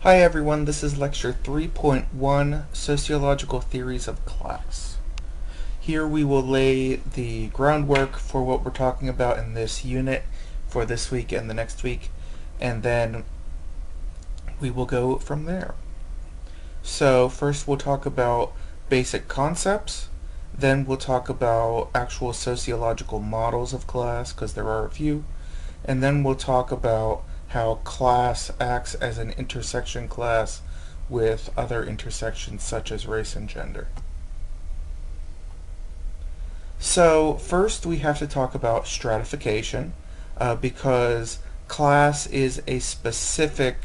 Hi everyone, this is lecture 3.1, Sociological Theories of Class. Here we will lay the groundwork for what we're talking about in this unit for this week and the next week, and then we will go from there. So first we'll talk about basic concepts, then we'll talk about actual sociological models of class, because there are a few, and then we'll talk about how class acts as an intersection class with other intersections such as race and gender. So first we have to talk about stratification because class is a specific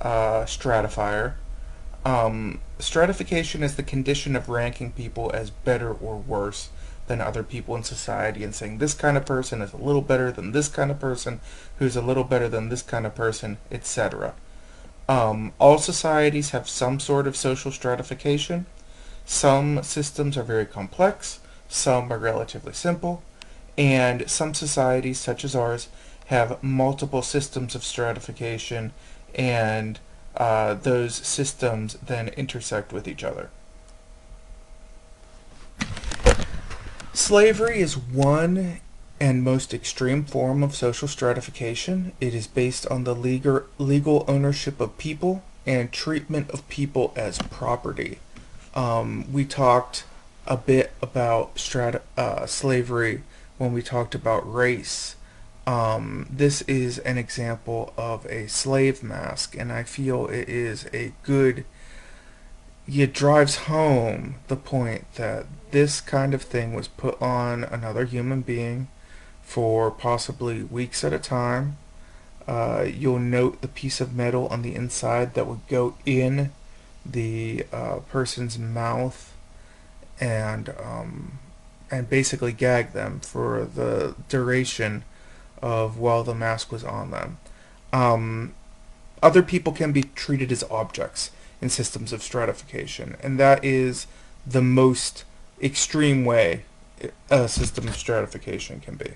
stratifier. Stratification is the condition of ranking people as better or worse than other people in society and saying this kind of person is a little better than this kind of person, who's a little better than this kind of person, etc. All societies have some sort of social stratification. Some systems are very complex, some are relatively simple, and some societies, such as ours, have multiple systems of stratification, and those systems then intersect with each other. Slavery is one and most extreme form of social stratification. It is based on the legal ownership of people and treatment of people as property. We talked a bit about slavery when we talked about race. This is an example of a slave mask, and I feel it is a good. It drives home the point that this kind of thing was put on another human being for possibly weeks at a time. You'll note the piece of metal on the inside that would go in the person's mouth and basically gag them for the duration of while the mask was on them. Other people can be treated as objects in systems of stratification, and that is the most extreme way a system of stratification can be.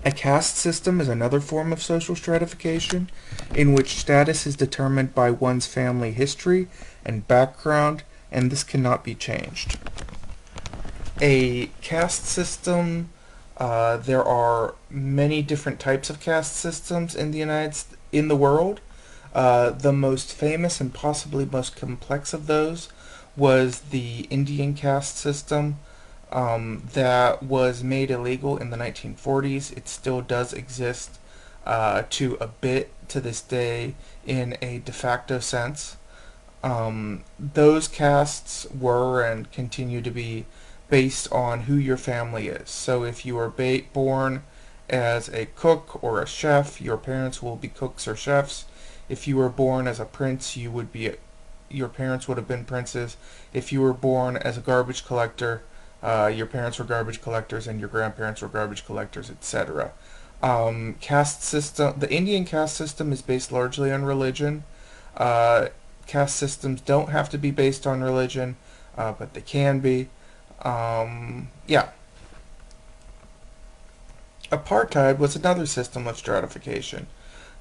A caste system is another form of social stratification in which status is determined by one's family history and background, and this cannot be changed. A caste system, there are many different types of caste systems in the world. The most famous and possibly most complex of those was the Indian caste system that was made illegal in the 1940s. It still does exist to a bit to this day in a de facto sense. Those castes were and continue to be based on who your family is. So if you are born as a cook or a chef, your parents will be cooks or chefs. If you were born as a prince, your parents would have been princes. If you were born as a garbage collector, your parents were garbage collectors and your grandparents were garbage collectors, etc. Caste system. The Indian caste system is based largely on religion. Caste systems don't have to be based on religion, but they can be. Yeah. Apartheid was another system of stratification.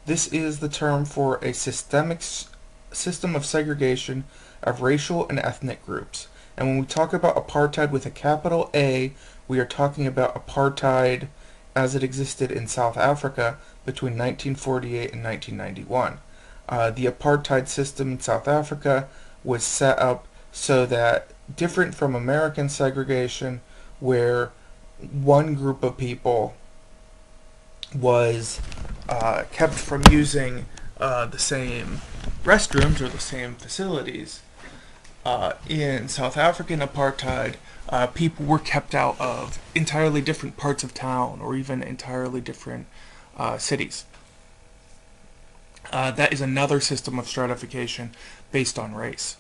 This is the term for a system of segregation of racial and ethnic groups. And when we talk about apartheid with a capital A, we are talking about apartheid as it existed in South Africa between 1948 and 1991. The apartheid system in South Africa was set up so that, different from American segregation, where one group of people was kept from using the same restrooms or the same facilities. In South African apartheid, people were kept out of entirely different parts of town or even entirely different cities. That is another system of stratification based on race.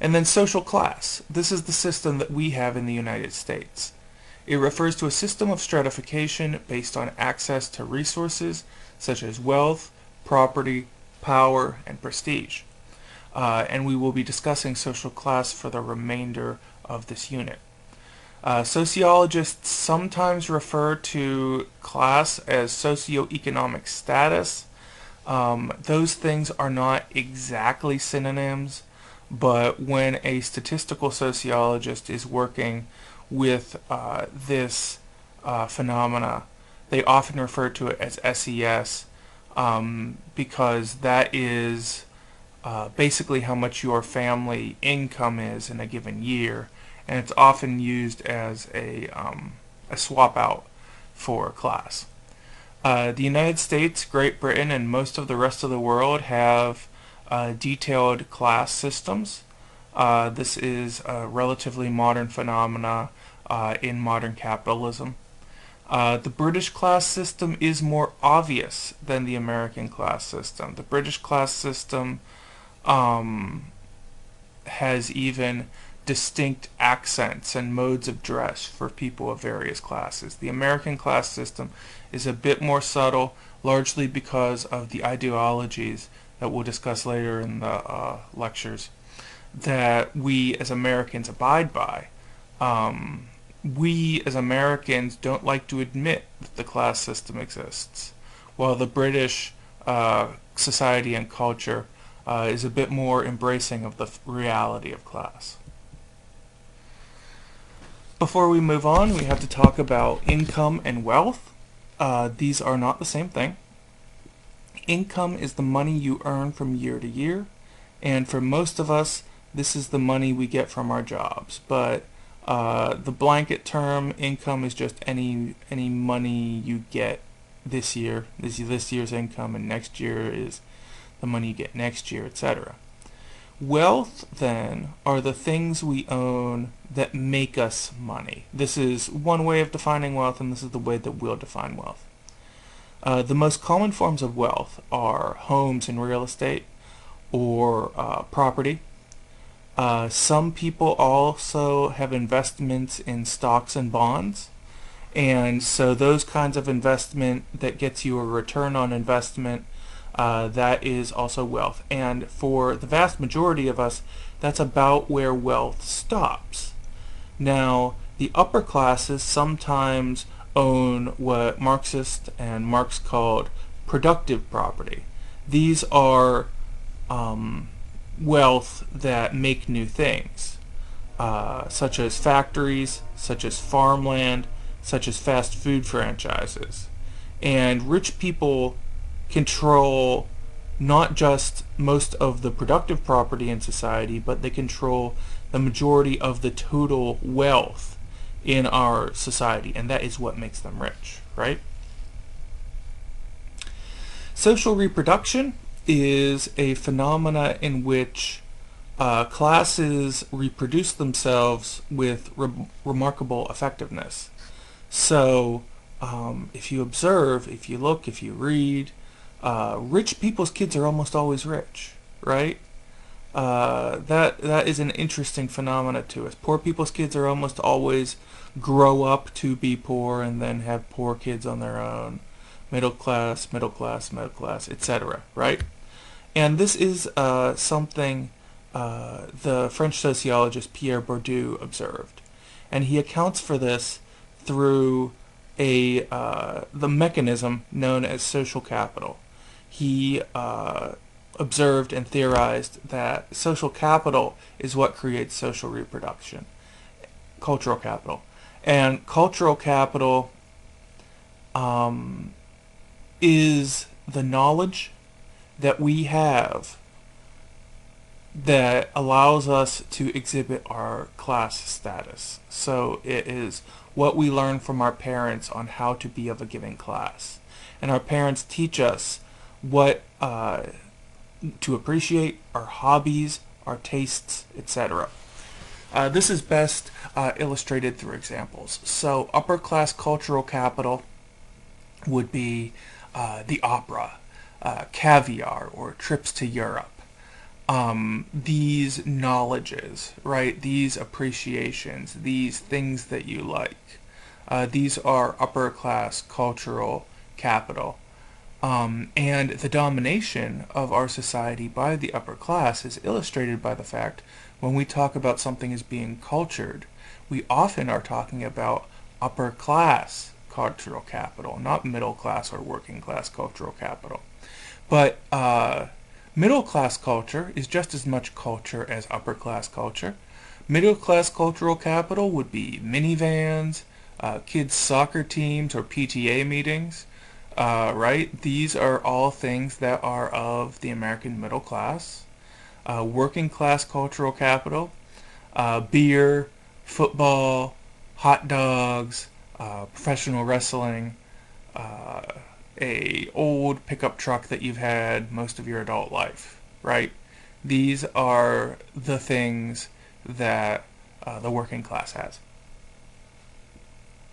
And then social class. This is the system that we have in the United States. It refers to a system of stratification based on access to resources such as wealth, property, power, and prestige. And we will be discussing social class for the remainder of this unit. Sociologists sometimes refer to class as socioeconomic status. Those things are not exactly synonyms, but when a statistical sociologist is working with this phenomena, they often refer to it as SES, because that is basically how much your family income is in a given year, and it's often used as a swap out for class. The United States, Great Britain, and most of the rest of the world have detailed class systems. This is a relatively modern phenomena in modern capitalism. The British class system is more obvious than the American class system. The British class system has even distinct accents and modes of dress for people of various classes. The American class system is a bit more subtle, largely because of the ideologies that we'll discuss later in the lectures that we as Americans abide by. We as Americans don't like to admit that the class system exists, while the British society and culture is a bit more embracing of the reality of class. Before we move on, we have to talk about income and wealth. These are not the same thing. Income is the money you earn from year to year, and for most of us, this is the money we get from our jobs. But the blanket term income is just any money you get this year. This year's income, and next year is the money you get next year, etc. Wealth, then, are the things we own that make us money. This is one way of defining wealth, and this is the way that we'll define wealth. The most common forms of wealth are homes and real estate, or property. Some people also have investments in stocks and bonds, and so those kinds of investment that gets you a return on investment, that is also wealth. And for the vast majority of us, that's about where wealth stops. Now, the upper classes sometimes own what Marxists and Marx called productive property. These are wealth that make new things, such as factories, such as farmland, such as fast food franchises. And rich people control not just most of the productive property in society, but they control the majority of the total wealth in our society, and that is what makes them rich, right? Social reproduction is a phenomena in which classes reproduce themselves with remarkable effectiveness. So if you observe, if you look, if you read, rich people's kids are almost always rich, right? That is an interesting phenomena to us. Poor people's kids are almost always grow up to be poor and then have poor kids on their own. Middle class, etc., right? And this is something the French sociologist Pierre Bourdieu observed. And he accounts for this through the mechanism known as social capital. He observed and theorized that social capital is what creates social reproduction, cultural capital. And cultural capital is the knowledge that we have that allows us to exhibit our class status. So it is what we learn from our parents on how to be of a given class. And our parents teach us what to appreciate, our hobbies, our tastes, etc. This is best illustrated through examples. So upper class cultural capital would be the opera, caviar, or trips to Europe. These knowledges, right? These appreciations, these things that you like. These are upper class cultural capital. And the domination of our society by the upper class is illustrated by the fact when we talk about something as being cultured, we often are talking about upper class cultural capital, not middle class or working class cultural capital. But middle class culture is just as much culture as upper class culture. Middle class cultural capital would be minivans, kids' soccer teams, or PTA meetings, right? These are all things that are of the American middle class. Working class cultural capital, beer, football, hot dogs, professional wrestling, uh, a old pickup truck that you've had most of your adult life, right? These are the things that the working class has.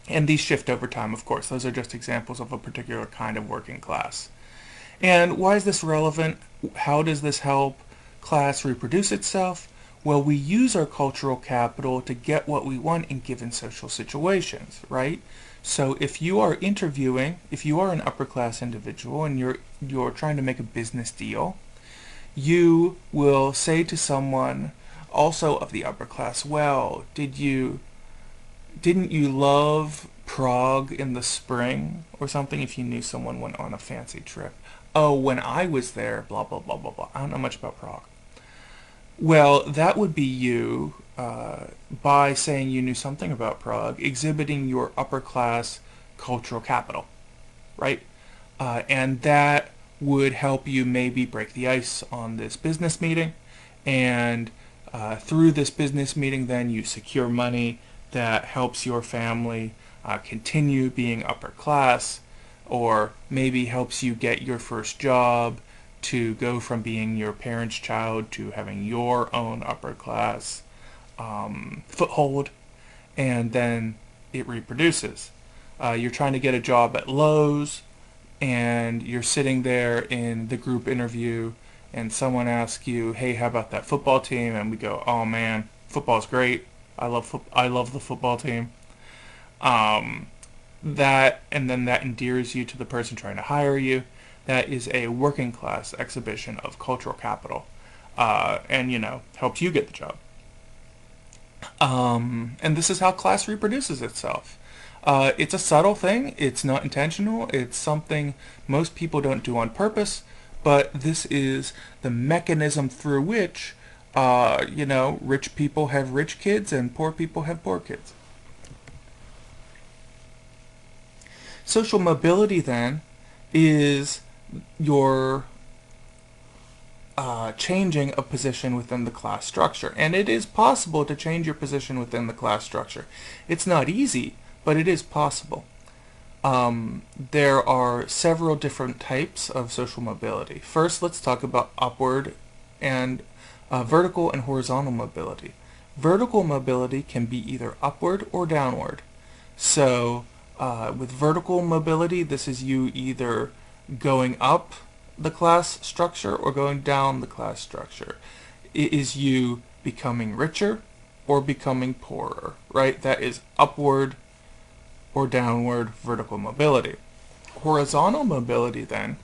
And these shift over time, of course. Those are just examples of a particular kind of working class. And why is this relevant? How does this help class reproduce itself? Well, we use our cultural capital to get what we want in given social situations, right? So if you are interviewing, if you are an upper class individual and you're trying to make a business deal, you will say to someone also of the upper class, well, didn't you love Prague in the spring or something, if you knew someone went on a fancy trip? Oh, when I was there, blah, blah, blah, blah, blah. I don't know much about Prague. Well, that would be you, by saying you knew something about Prague, exhibiting your upper class cultural capital, right? And that would help you maybe break the ice on this business meeting. And through this business meeting, then you secure money that helps your family continue being upper class, or maybe helps you get your first job to go from being your parents' child to having your own upper class foothold, and then it reproduces. You're trying to get a job at Lowe's, and you're sitting there in the group interview, and someone asks you, hey, how about that football team? And we go, oh man, football's great. I love the football team. That, and then that endears you to the person trying to hire you. That is a working class exhibition of cultural capital, and helps you get the job. And this is how class reproduces itself. It's a subtle thing. It's not intentional. It's something most people don't do on purpose, but this is the mechanism through which, rich people have rich kids and poor people have poor kids. Social mobility, then, is your changing a position within the class structure. And it is possible to change your position within the class structure. It's not easy, but it is possible. There are several different types of social mobility. First, let's talk about upward and vertical and horizontal mobility. Vertical mobility can be either upward or downward. So with vertical mobility, this is you either going up the class structure or going down the class structure. It is you becoming richer or becoming poorer, right? That is upward or downward vertical mobility. Horizontal mobility, then,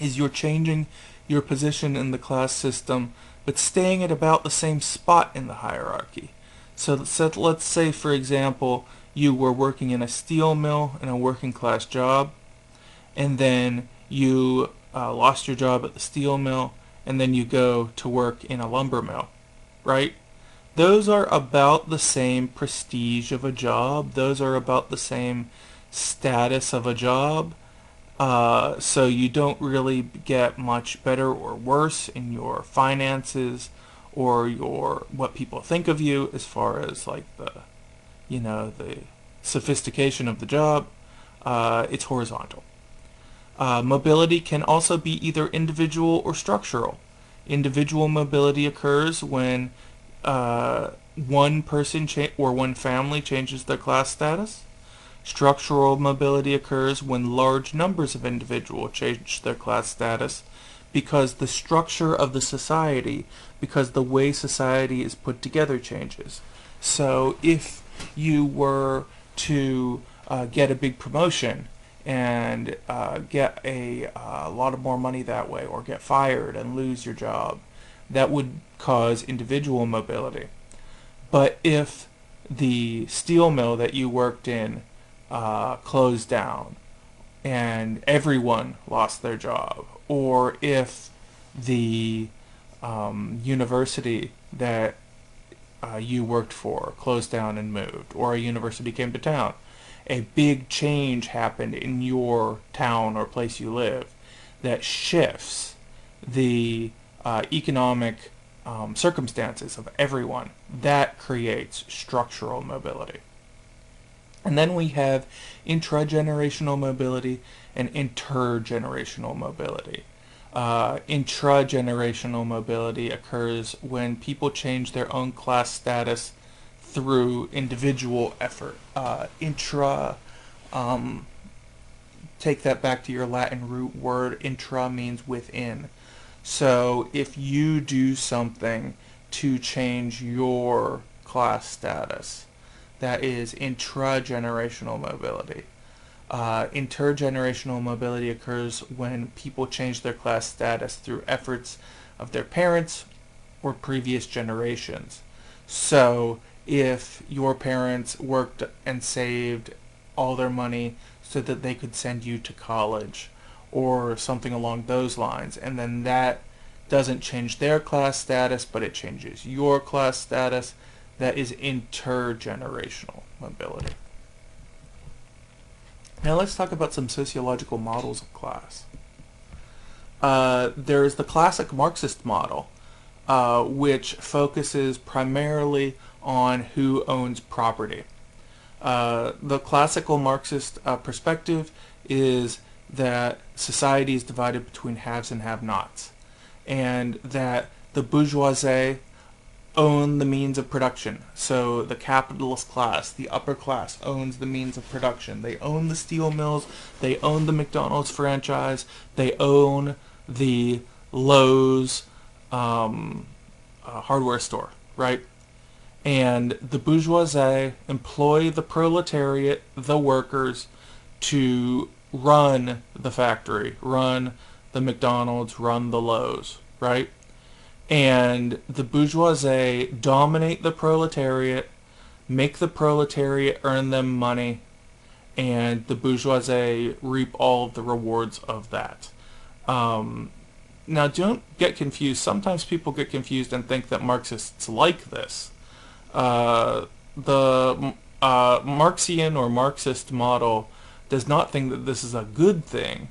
is you're changing your position in the class system but staying at about the same spot in the hierarchy. So let's say, for example, you were working in a steel mill in a working class job, and then you lost your job at the steel mill, and then you go to work in a lumber mill, right? Those are about the same prestige of a job. Those are about the same status of a job. So you don't really get much better or worse in your finances or your what people think of you as far as like the sophistication of the job. It's horizontal. Mobility can also be either individual or structural. Individual mobility occurs when one person or one family changes their class status. Structural mobility occurs when large numbers of individuals change their class status because the structure of the society, because the way society is put together changes. So if you were to get a big promotion and get a lot of more money that way, or get fired and lose your job, that would cause individual mobility. But if the steel mill that you worked in closed down and everyone lost their job, or if the university that you worked for closed down and moved, or a university came to town, a big change happened in your town or place you live that shifts the economic circumstances of everyone. That creates structural mobility. And then we have intragenerational mobility and intergenerational mobility. Intragenerational mobility occurs when people change their own class status through individual effort. Take that back to your Latin root word. Intra means within. So if you do something to change your class status, that is intragenerational mobility. Intergenerational mobility occurs when people change their class status through efforts of their parents or previous generations. So if your parents worked and saved all their money so that they could send you to college or something along those lines, and then that doesn't change their class status, but it changes your class status, that is intergenerational mobility. Now let's talk about some sociological models of class. There's the classic Marxist model, which focuses primarily on who owns property. The classical Marxist perspective is that society is divided between haves and have-nots, and that the bourgeoisie own the means of production. So the capitalist class, the upper class, owns the means of production. They own the steel mills, they own the McDonald's franchise, they own the Lowe's hardware store, right? And the bourgeoisie employ the proletariat, the workers, to run the factory, run the McDonald's, run the Lowe's, right? And the bourgeoisie dominate the proletariat, make the proletariat earn them money, and the bourgeoisie reap all of the rewards of that. Now, don't get confused. Sometimes people get confused and think that Marxists like this. The Marxian or Marxist model does not think that this is a good thing,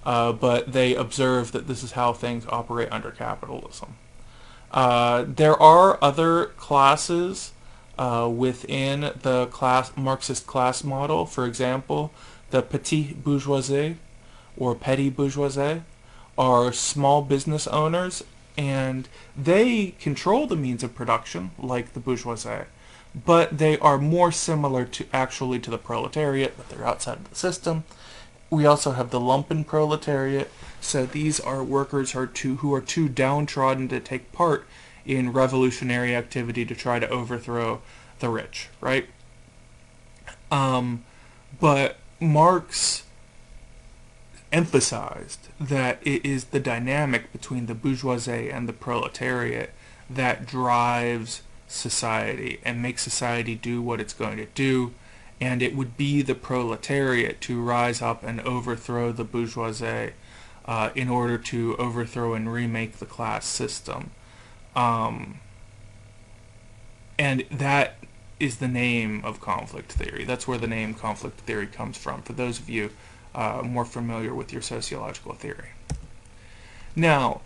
but they observe that this is how things operate under capitalism. There are other classes within the Marxist class model. For example, the petit bourgeoisie or petty bourgeoisie are small business owners, and they control the means of production like the bourgeoisie, but they are more similar to the proletariat, but they're outside of the system. We also have the lumpen proletariat. So these are workers who are too downtrodden to take part in revolutionary activity to try to overthrow the rich, right? But Marx emphasized that it is the dynamic between the bourgeoisie and the proletariat that drives society and makes society do what it's going to do, and it would be the proletariat to rise up and overthrow the bourgeoisie in order to overthrow and remake the class system. And that is the name of conflict theory. That's where the name conflict theory comes from, for those of you more familiar with your sociological theory. Now,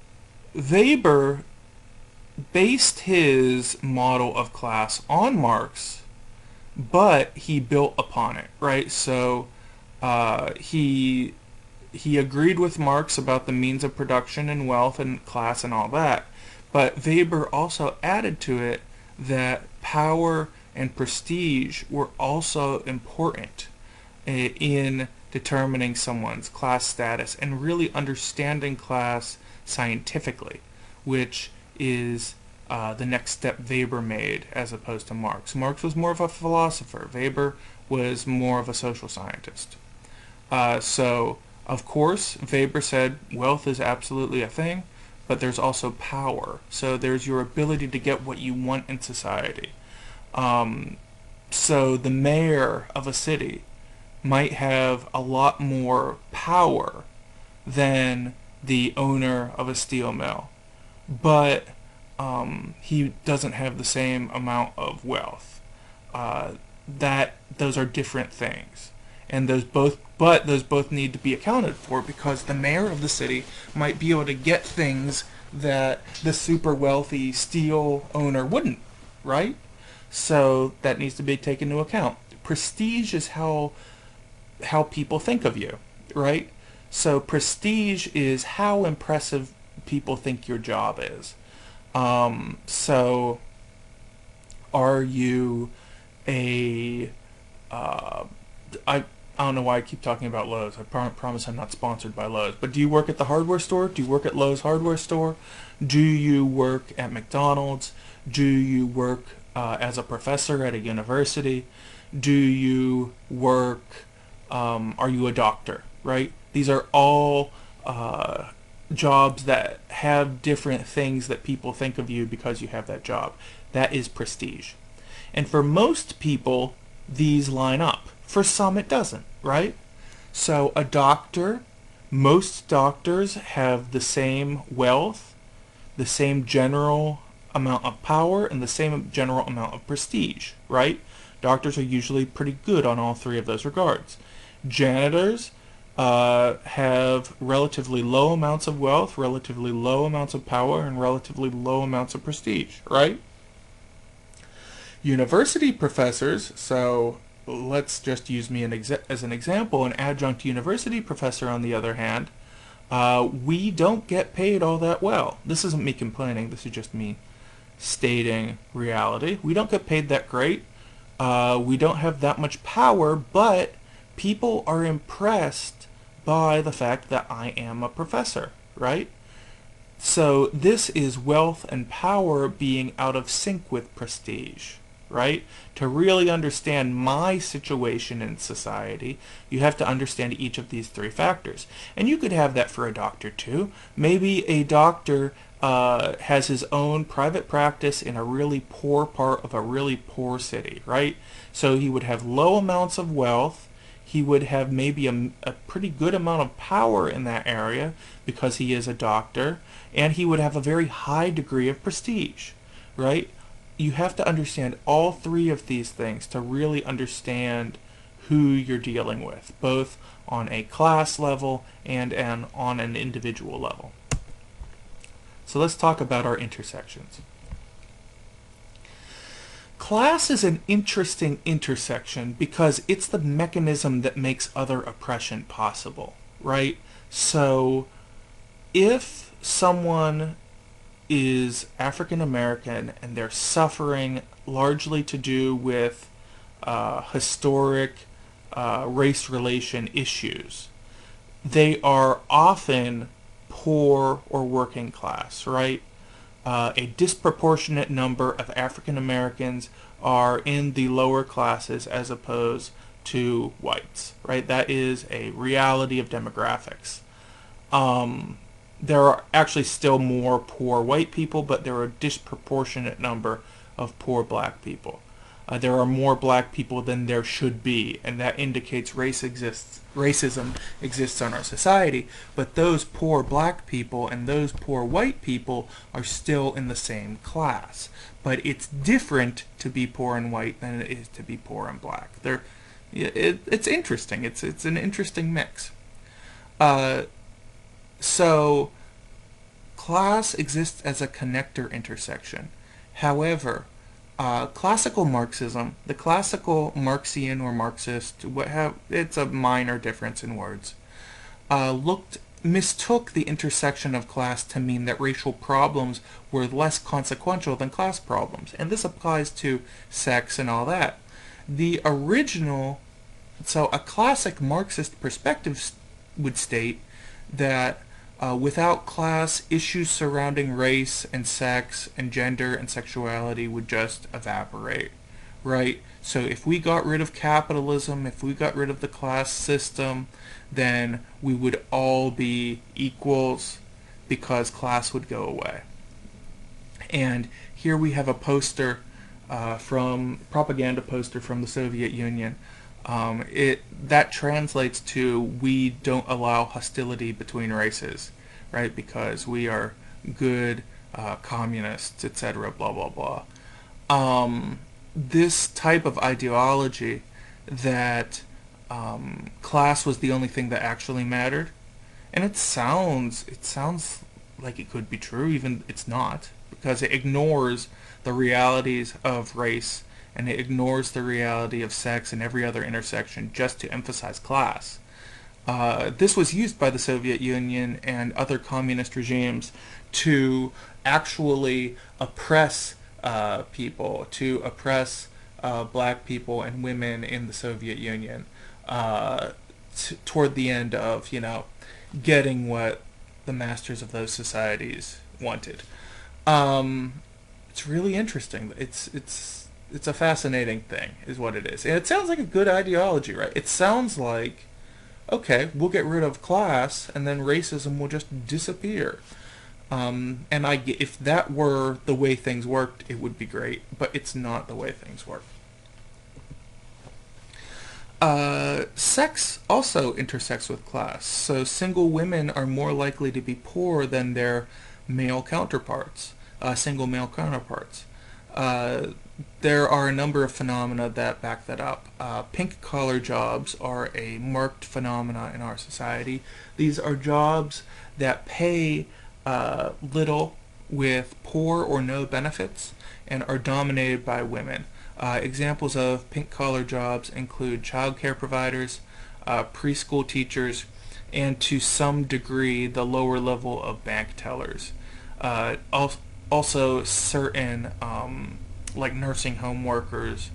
Weber based his model of class on Marx, but he built upon it, right? So he agreed with Marx about the means of production and wealth and class and all that, but Weber also added to it that power and prestige were also important in determining someone's class status and really understanding class scientifically, which is the next step Weber made as opposed to Marx. Marx was more of a philosopher. Weber was more of a social scientist. So, of course, Weber said wealth is absolutely a thing, but there's also power. So there's your ability to get what you want in society. So the mayor of a city might have a lot more power than the owner of a steel mill, but he doesn't have the same amount of wealth. That those are different things, and those both need to be accounted for, because the mayor of the city might be able to get things that the super wealthy steel owner wouldn't, right? So that needs to be taken into account. Prestige is how people think of you, right? So prestige is how impressive people think your job is. So are you a I don't know why I keep talking about Lowe's. I promise I'm not sponsored by Lowe's. But do you work at the hardware store? Do you work at Lowe's hardware store? Do you work at McDonald's? Do you work as a professor at a university? Do you work, are you a doctor, right? These are all jobs that have different things that people think of you because you have that job. That is prestige. And for most people, these line up. For some, it doesn't, right? So a doctor, most doctors have the same wealth, the same general amount of power, and the same general amount of prestige, right? Doctors are usually pretty good on all three of those regards. Janitors have relatively low amounts of wealth, relatively low amounts of power, and relatively low amounts of prestige, right? University professors, so let's just use me as an example. An adjunct university professor, on the other hand, we don't get paid all that well. This isn't me complaining. This is just me stating reality. We don't get paid that great. We don't have that much power, but people are impressed by the fact that I am a professor, right? So this is wealth and power being out of sync with prestige, right? To really understand my situation in society, you have to understand each of these three factors. And you could have that for a doctor too. Maybe a doctor has his own private practice in a really poor part of a really poor city, right? So he would have low amounts of wealth. He would have maybe a pretty good amount of power in that area because he is a doctor, and he would have a very high degree of prestige, right? You have to understand all three of these things to really understand who you're dealing with, both on a class level and on an individual level. So let's talk about our intersections. Class is an interesting intersection because it's the mechanism that makes other oppression possible, right? So if someone is African American and they're suffering largely to do with historic race relation issues, they are often poor or working class, right? A disproportionate number of African Americans are in the lower classes as opposed to whites, right? That is a reality of demographics. There are actually still more poor white people, but there are a disproportionate number of poor black people. There are more black people than there should be, and that indicates racism exists in our society, but those poor black people and those poor white people are still in the same class. But it's different to be poor and white than it is to be poor and black. It's interesting. It's an interesting mix. So class exists as a connector intersection. However, classical Marxism, the classical Marxian or Marxist, it's a minor difference in words, mistook the intersection of class to mean that racial problems were less consequential than class problems. And this applies to sex and all that. So a classic Marxist perspective would state that without class, issues surrounding race and sex and gender and sexuality would just evaporate, right? So if we got rid of capitalism, if we got rid of the class system, then we would all be equals because class would go away. And here we have a poster propaganda poster from the Soviet Union. That translates to "we don't allow hostility between races," right? Because we are good communists, etc., blah, blah, blah. This type of ideology that class was the only thing that actually mattered, and it sounds like it could be true, even it's not, because it ignores the realities of race and it ignores the reality of sex and every other intersection just to emphasize class. This was used by the Soviet Union and other communist regimes to actually oppress people, to oppress black people and women in the Soviet Union toward the end of, getting what the masters of those societies wanted. It's really interesting. It's a fascinating thing, is what it is. And it sounds like a good ideology, right? It sounds like, okay, we'll get rid of class, and then racism will just disappear. If that were the way things worked, it would be great. But it's not the way things work. Sex also intersects with class. So single women are more likely to be poor than their male counterparts, single male counterparts. There are a number of phenomena that back that up. Pink-collar jobs are a marked phenomena in our society. These are jobs that pay little with poor or no benefits and are dominated by women. Examples of pink-collar jobs include childcare providers, preschool teachers, and to some degree the lower level of bank tellers. Also certain like nursing home workers,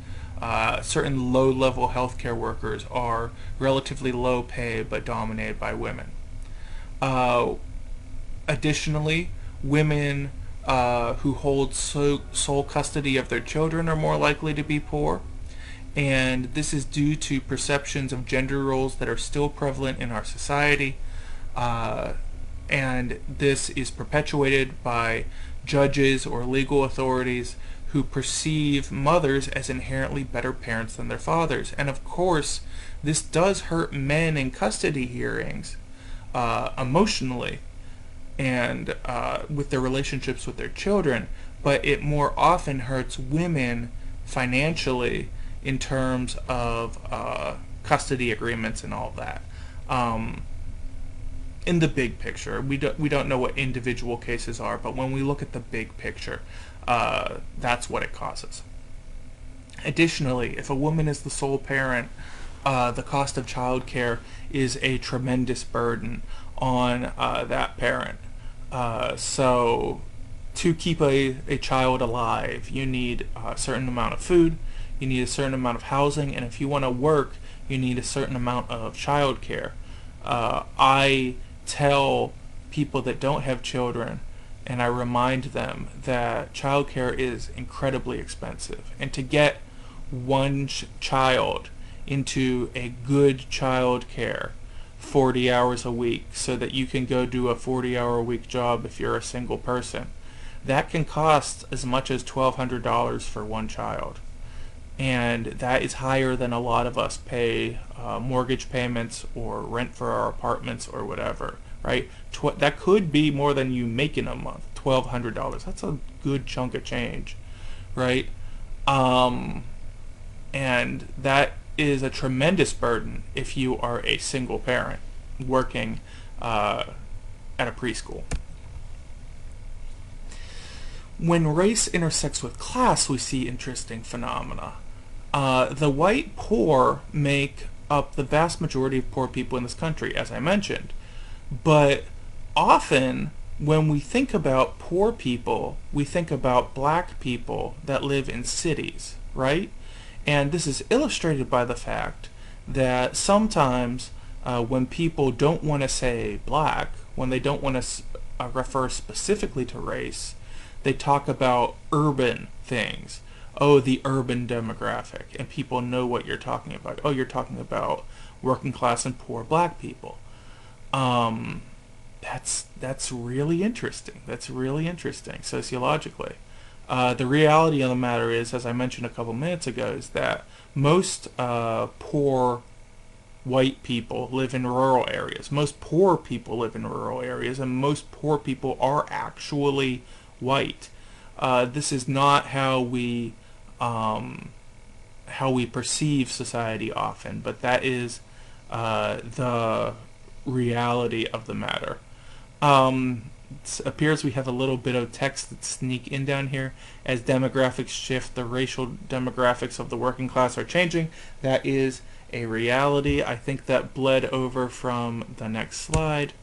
certain low-level healthcare workers are relatively low pay but dominated by women. Additionally, women who hold sole custody of their children are more likely to be poor, and this is due to perceptions of gender roles that are still prevalent in our society, and this is perpetuated by judges or legal authorities who perceive mothers as inherently better parents than their fathers. And of course, this does hurt men in custody hearings emotionally and with their relationships with their children, but it more often hurts women financially in terms of custody agreements and all that. In the big picture, we don't know what individual cases are, but when we look at the big picture, that's what it causes. Additionally, if a woman is the sole parent, the cost of childcare is a tremendous burden on that parent. So to keep a child alive, you need a certain amount of food, you need a certain amount of housing, and if you want to work, you need a certain amount of childcare. I tell people that don't have children, and I remind them that childcare is incredibly expensive, and to get one child into a good childcare 40 hours a week so that you can go do a 40-hour-a-week job if you're a single person, that can cost as much as $1,200 for one child. And that is higher than a lot of us pay mortgage payments or rent for our apartments or whatever, right? That could be more than you make in a month, $1,200. That's a good chunk of change, right? And that is a tremendous burden if you are a single parent working at a preschool. When race intersects with class, we see interesting phenomena. The white poor make up the vast majority of poor people in this country, as I mentioned. But often, when we think about poor people, we think about black people that live in cities, right? And this is illustrated by the fact that sometimes when people don't want to say black, when they don't want to refer specifically to race, they talk about urban things. Oh, the urban demographic, and people know what you're talking about. Oh, you're talking about working class and poor black people. That's really interesting. That's really interesting sociologically. The reality of the matter is, as I mentioned a couple minutes ago, is that most poor white people live in rural areas. Most poor people live in rural areas, and most poor people are actually white. This is not how we perceive society often, but that is the reality of the matter. It appears we have a little bit of text that sneak in down here. As demographics shift, the racial demographics of the working class are changing. That is a reality. I think that bled over from the next slide.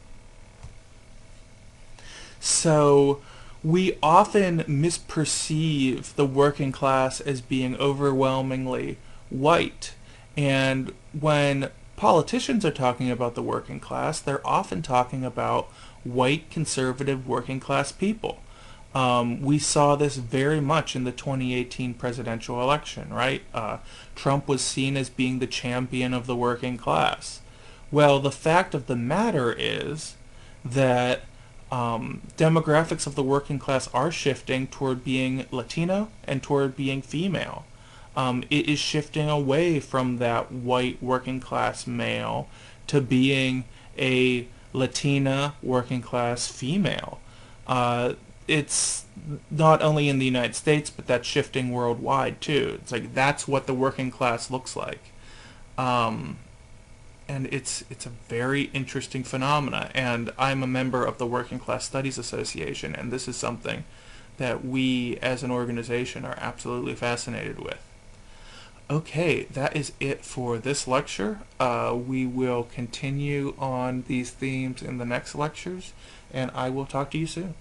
So we often misperceive the working class as being overwhelmingly white. And when politicians are talking about the working class, they're often talking about white conservative working class people. We saw this very much in the 2018 presidential election, right? Trump was seen as being the champion of the working class. Well, the fact of the matter is that demographics of the working class are shifting toward being Latino and toward being female. It is shifting away from that white working class male to being a Latina working class female. It's not only in the United States, but that's shifting worldwide too. It's like that's what the working class looks like. And it's a very interesting phenomena. And I'm a member of the Working Class Studies Association, and this is something that we as an organization are absolutely fascinated with. Okay, that is it for this lecture. We will continue on these themes in the next lectures, and I will talk to you soon.